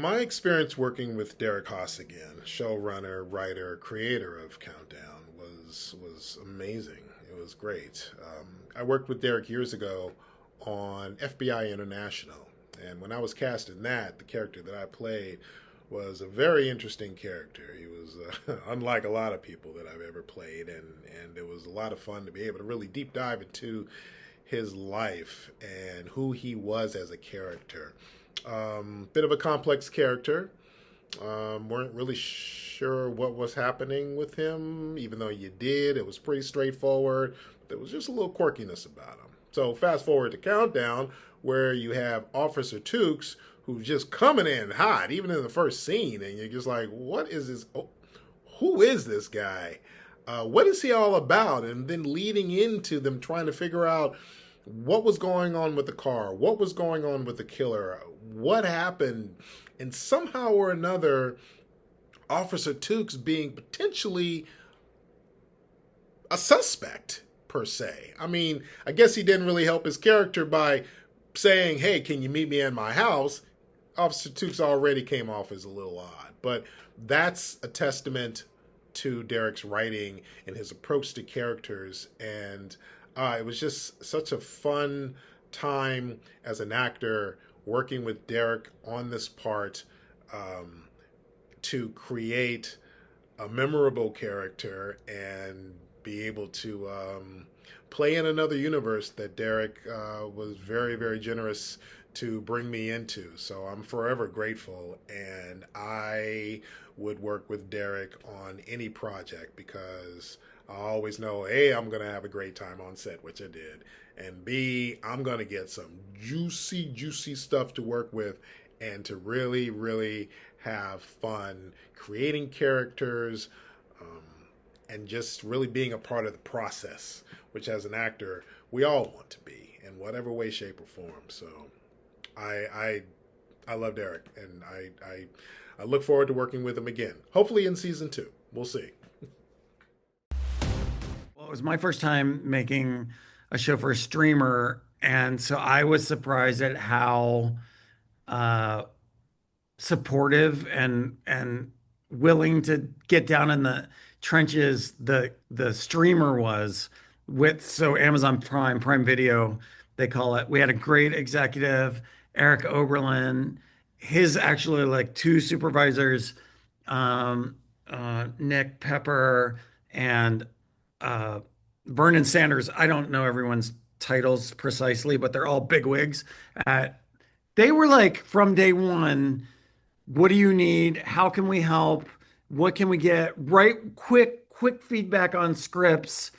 my experience working with Derek Haas again, showrunner, writer, creator of Countdown, was amazing. It was great. I worked with Derek years ago on FBI International, and when I was cast in that, the character that I played was a very interesting character. He was unlike a lot of people that I've ever played, and it was a lot of fun to be able to really deep dive into his life and who he was as a character. Bit of a complex character. Weren't really sure what was happening with him, even though you did. It was pretty straightforward. There was just a little quirkiness about him. So fast forward to Countdown, where you have Officer Tukes, who's just coming in hot, even in the first scene, and you're just like, what is this? Oh, who is this guy? What is he all about? And then leading into them trying to figure out what was going on with the car, what was going on with the killer, what happened, and somehow or another, Officer Tukes being potentially a suspect, per se. I mean, I guess he didn't really help his character by saying, hey, can you meet me at my house? Officer Tukes already came off as a little odd, but that's a testament to Derek's writing and his approach to characters, and it was just such a fun time as an actor working with Derek on this part, to create a memorable character and be able to play in another universe that Derek was very, very generous to bring me into. So I'm forever grateful, and I would work with Derek on any project because I always know, A, I'm going to have a great time on set, which I did, and B, I'm going to get some juicy, juicy stuff to work with and to really, really have fun creating characters, and just really being a part of the process, which as an actor, we all want to be in whatever way, shape, or form. So I love Derek, and I look forward to working with him again, hopefully in season 2. We'll see. Well, it was my first time making a show for a streamer, and so I was surprised at how supportive and willing to get down in the trenches the streamer was with. So Amazon Prime Video, they call it. We had a great executive, Eric Oberlin, his actually like two supervisors, Nick Pepper and Vernon Sanders. I don't know everyone's titles precisely, but they're all bigwigs at. They were like from day one, what do you need? How can we help? What can we get? Right, quick feedback on scripts.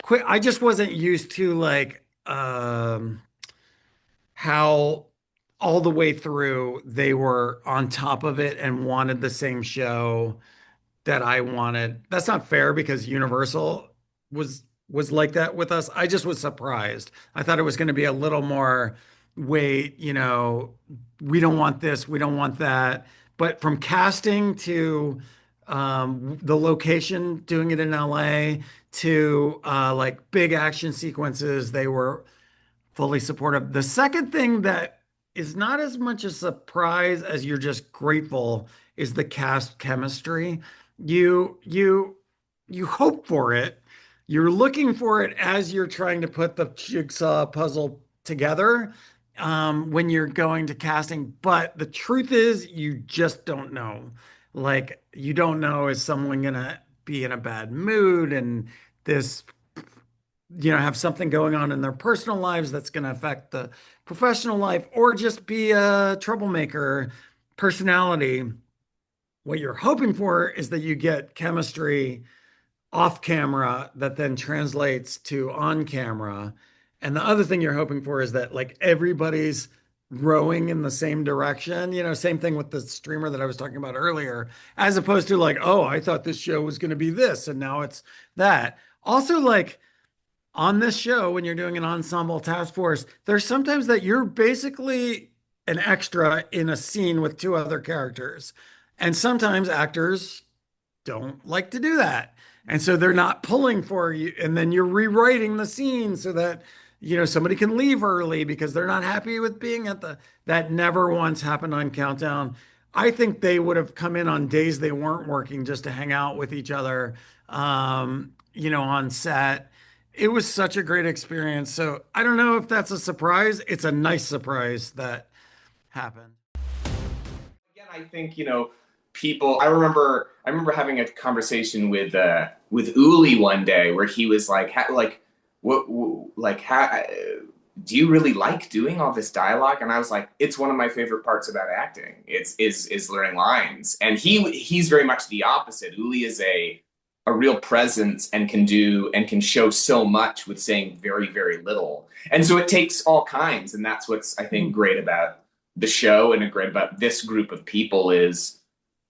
Quick, I just wasn't used to like how all the way through they were on top of it and wanted the same show that I wanted. That's not fair because Universal was like that with us. I just was surprised. I thought it was going to be a little more, wait, we don't want this, we don't want that. But from casting to the location, doing it in LA, to like big action sequences, they were fully supportive. The second thing that is not as much a surprise as you're just grateful is the cast chemistry. You hope for it. You're looking for it as you're trying to put the jigsaw puzzle together, when you're going to casting. But the truth is, you just don't know. Like, you don't know, is someone gonna be in a bad mood and this, have something going on in their personal lives that's gonna affect the professional life, or just be a troublemaker personality. What you're hoping for is that you get chemistry off camera that then translates to on camera. And the other thing you're hoping for is that like everybody's rowing in the same direction. Same thing with the streamer that I was talking about earlier, as opposed to like, oh, I thought this show was going to be this and now it's that. Also, like on this show, when you're doing an ensemble task force, there's sometimes that you're basically an extra in a scene with two other characters. And sometimes actors don't like to do that. And so they're not pulling for you. And then you're rewriting the scene so that, somebody can leave early because they're not happy with being at that never once happened on Countdown. I think they would have come in on days they weren't working just to hang out with each other, on set. It was such a great experience. So I don't know if that's a surprise. It's a nice surprise that happened. Again, I think, people. I remember having a conversation with Uli one day where he was like, what, like, do you really like doing all this dialogue? And I was like, it's one of my favorite parts about acting. Is learning lines. And he's very much the opposite. Uli is a real presence and can show so much with saying very, very little. And so it takes all kinds. And that's what's, I think, great about the show and great about this group of people is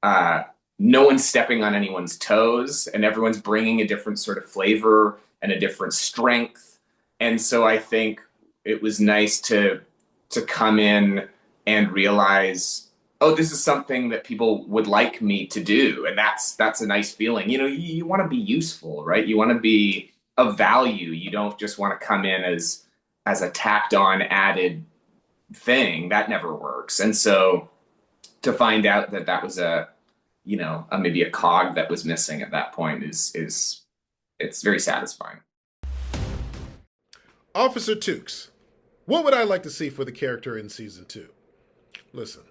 no one's stepping on anyone's toes and everyone's bringing a different sort of flavor and a different strength. And so I think it was nice to come in and realize, oh, this is something that people would like me to do. And that's a nice feeling. You want to be useful, right? You want to be of value. You don't just want to come in as a tacked on added thing. That never works. And so to find out that was maybe a cog that was missing at that point is it's very satisfying. Officer Tukes, what would I like to see for the character in season 2? Listen,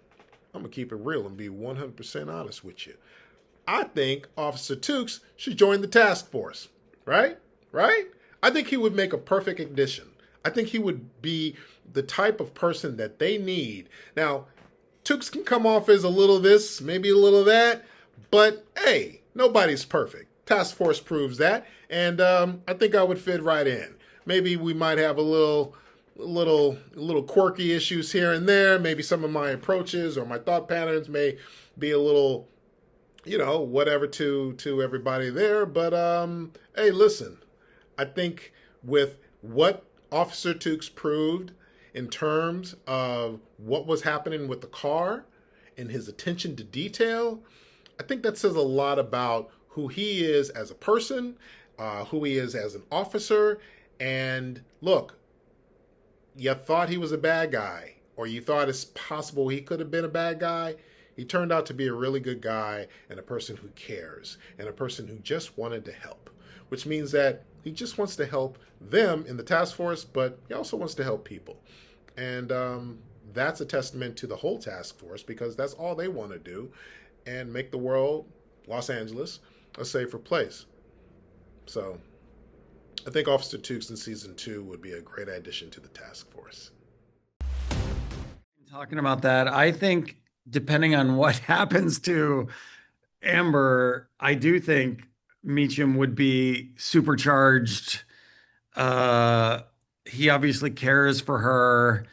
I'm going to keep it real and be 100% honest with you. I think Officer Tukes should join the task force, right? Right? I think he would make a perfect addition. I think he would be the type of person that they need. Now, Tukes can come off as a little this, maybe a little that, but hey, nobody's perfect. Task force proves that, and I think I would fit right in. Maybe we might have a little quirky issues here and there. Maybe some of my approaches or my thought patterns may be a little, whatever to everybody there. But hey, listen, I think with what Officer Tukes proved in terms of what was happening with the car and his attention to detail, I think that says a lot about who he is as a person, who he is as an officer. And look, you thought he was a bad guy, or you thought it's possible he could have been a bad guy. He turned out to be a really good guy and a person who cares and a person who just wanted to help, which means that he just wants to help them in the task force, but he also wants to help people. And that's a testament to the whole task force because that's all they want to do and make the world, Los Angeles, a safer place. So I think Officer Tukes in season 2 would be a great addition to the task force. Talking about that, I think depending on what happens to Amber, I do think Meachum would be supercharged. He obviously cares for her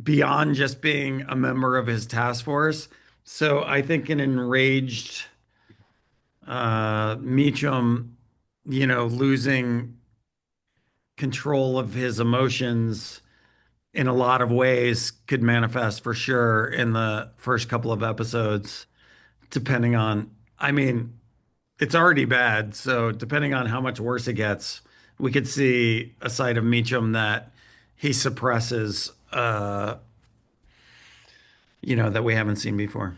beyond just being a member of his task force. So I think an enraged Meachum, losing control of his emotions in a lot of ways could manifest for sure in the first couple of episodes, depending on, it's already bad. So depending on how much worse it gets, we could see a side of Meachum that he suppresses, that we haven't seen before.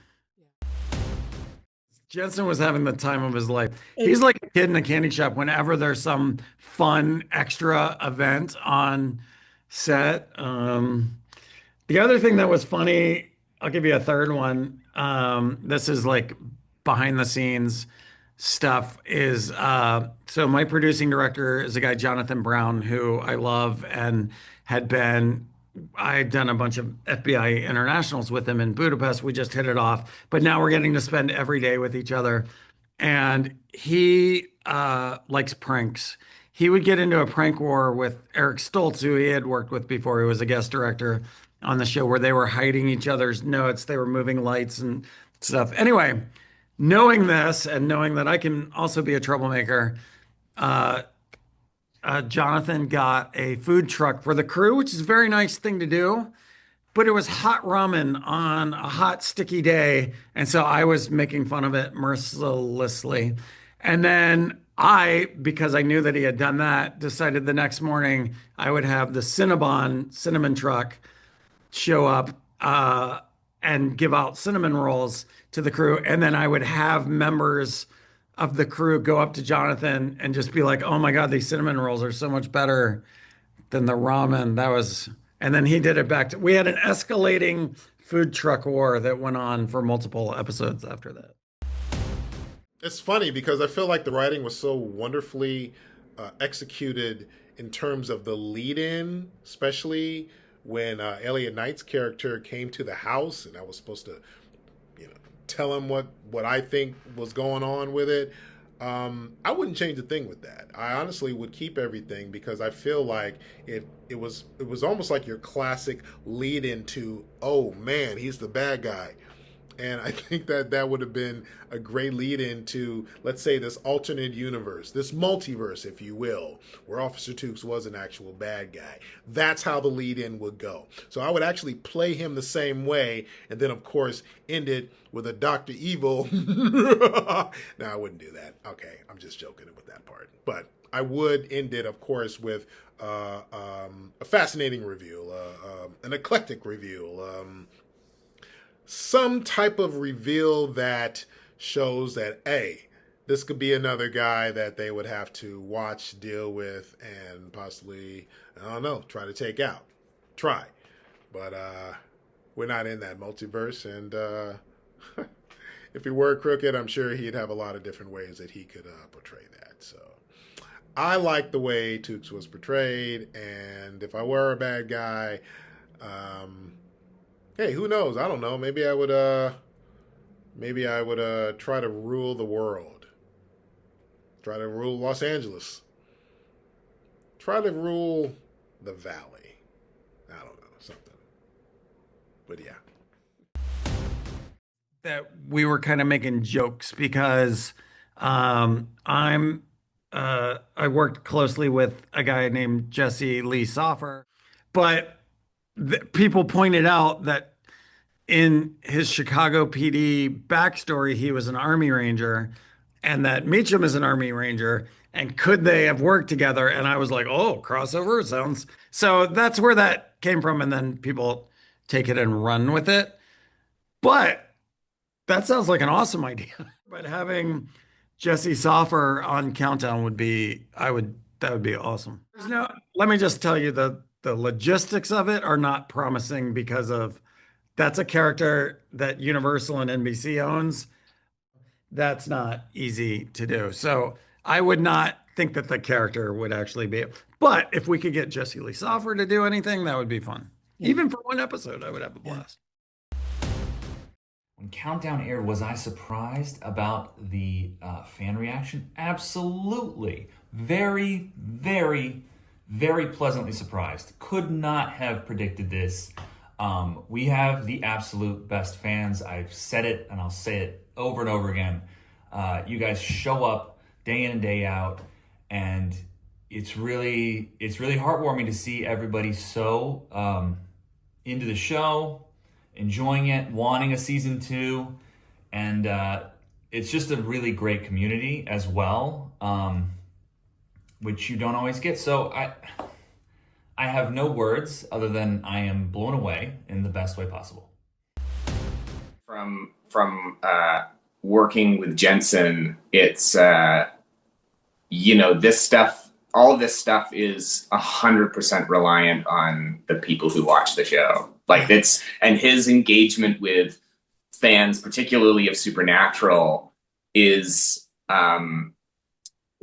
Jensen was having the time of his life. He's like a kid in a candy shop whenever there's some fun extra event on set. The other thing that was funny, I'll give you a third one. This is like behind the scenes stuff is, so my producing director is a guy, Jonathan Brown, who I love and I'd done a bunch of FBI internationals with him in Budapest. We just hit it off, but now we're getting to spend every day with each other. And he likes pranks. He would get into a prank war with Eric Stoltz, who he had worked with before. He was a guest director on the show where they were hiding each other's notes. They were moving lights and stuff. Anyway, knowing this and knowing that I can also be a troublemaker, Jonathan got a food truck for the crew, which is a very nice thing to do, but it was hot ramen on a hot, sticky day. And so I was making fun of it mercilessly. And then because I knew that he had done that, decided the next morning I would have the Cinnabon cinnamon truck show up and give out cinnamon rolls to the crew. And then I would have members of the crew go up to Jonathan and just be like, oh my God, these cinnamon rolls are so much better than the ramen. And then he did it back to, we had an escalating food truck war that went on for multiple episodes after that. It's funny because I feel like the writing was so wonderfully executed in terms of the lead-in, especially when Elliot Knight's character came to the house and I was supposed to, tell him what I think was going on with it. I wouldn't change a thing with that. I honestly would keep everything because I feel like it was almost like your classic lead into, oh man, he's the bad guy. And I think that would have been a great lead into, let's say, this alternate universe, this multiverse, if you will, where Officer Tukes was an actual bad guy. That's how the lead in would go. So I would actually play him the same way, and then, of course, end it with a Dr. Evil. No, I wouldn't do that. Okay, I'm just joking with that part. But I would end it, of course, with a fascinating reveal, an eclectic reveal, some type of reveal that shows that, hey, this could be another guy that they would have to watch, deal with, and possibly, I don't know, try to take out. Try. But we're not in that multiverse, and if he were crooked, I'm sure he'd have a lot of different ways that he could portray that. So I like the way Tukes was portrayed, and if I were a bad guy, hey, who knows? I don't know. Maybe I would try to rule the world. Try to rule Los Angeles. Try to rule the valley. I don't know, something. But yeah. That we were kind of making jokes because I worked closely with a guy named Jesse Lee Soffer, but people pointed out that in his Chicago PD backstory, he was an Army Ranger, and that Meachum is an Army Ranger, and could they have worked together? And I was like, oh, crossover sounds. So that's where that came from, and then people take it and run with it. But that sounds like an awesome idea. But having Jesse Soffer on Countdown would be, that would be awesome. Let me just tell you, the logistics of it are not promising because of, that's a character that Universal and NBC owns. That's not easy to do. So I would not think that the character would actually be, but if we could get Jesse Lee Soffer to do anything, that would be fun. Yeah. Even for one episode, I would have a blast. When Countdown aired, was I surprised about the fan reaction? Absolutely. Very, very, very pleasantly surprised. Could not have predicted this. We have the absolute best fans. I've said it and I'll say it over and over again. You guys show up day in and day out, and it's really heartwarming to see everybody so into the show, enjoying it, wanting a season 2, and it's just a really great community as well, which you don't always get. So I have no words other than I am blown away in the best way possible. From working with Jensen, it's this stuff. All of this stuff is 100% reliant on the people who watch the show. And his engagement with fans, particularly of Supernatural, is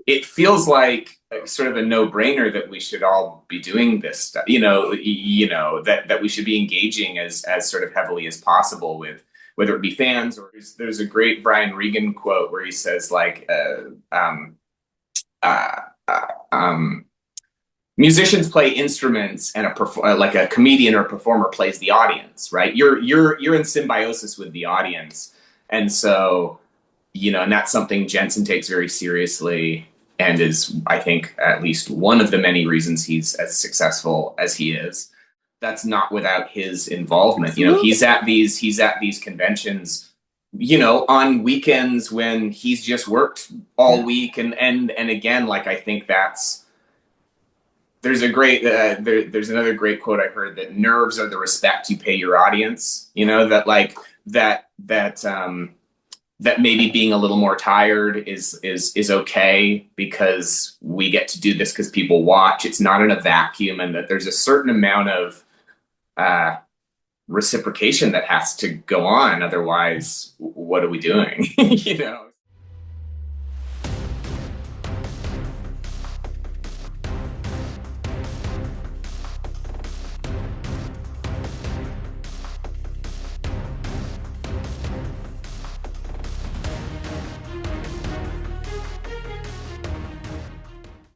it feels like sort of a no-brainer that we should all be doing this stuff. That we should be engaging as sort of heavily as possible with, whether it be fans or there's a great Brian Regan quote where he says musicians play instruments and like a comedian or a performer plays the audience, right? You're in symbiosis with the audience. And so, and that's something Jensen takes very seriously and is, I think, at least one of the many reasons he's as successful as he is. That's not without his involvement. He's at these conventions, on weekends when he's just worked all week. And again, I think that's there's a great there's another great quote I heard, that nerves are the respect you pay your audience. You know, that like that maybe being a little more tired is okay, because we get to do this because people watch. It's not in a vacuum, and that there's a certain amount of reciprocation that has to go on. Otherwise, what are we doing? You know.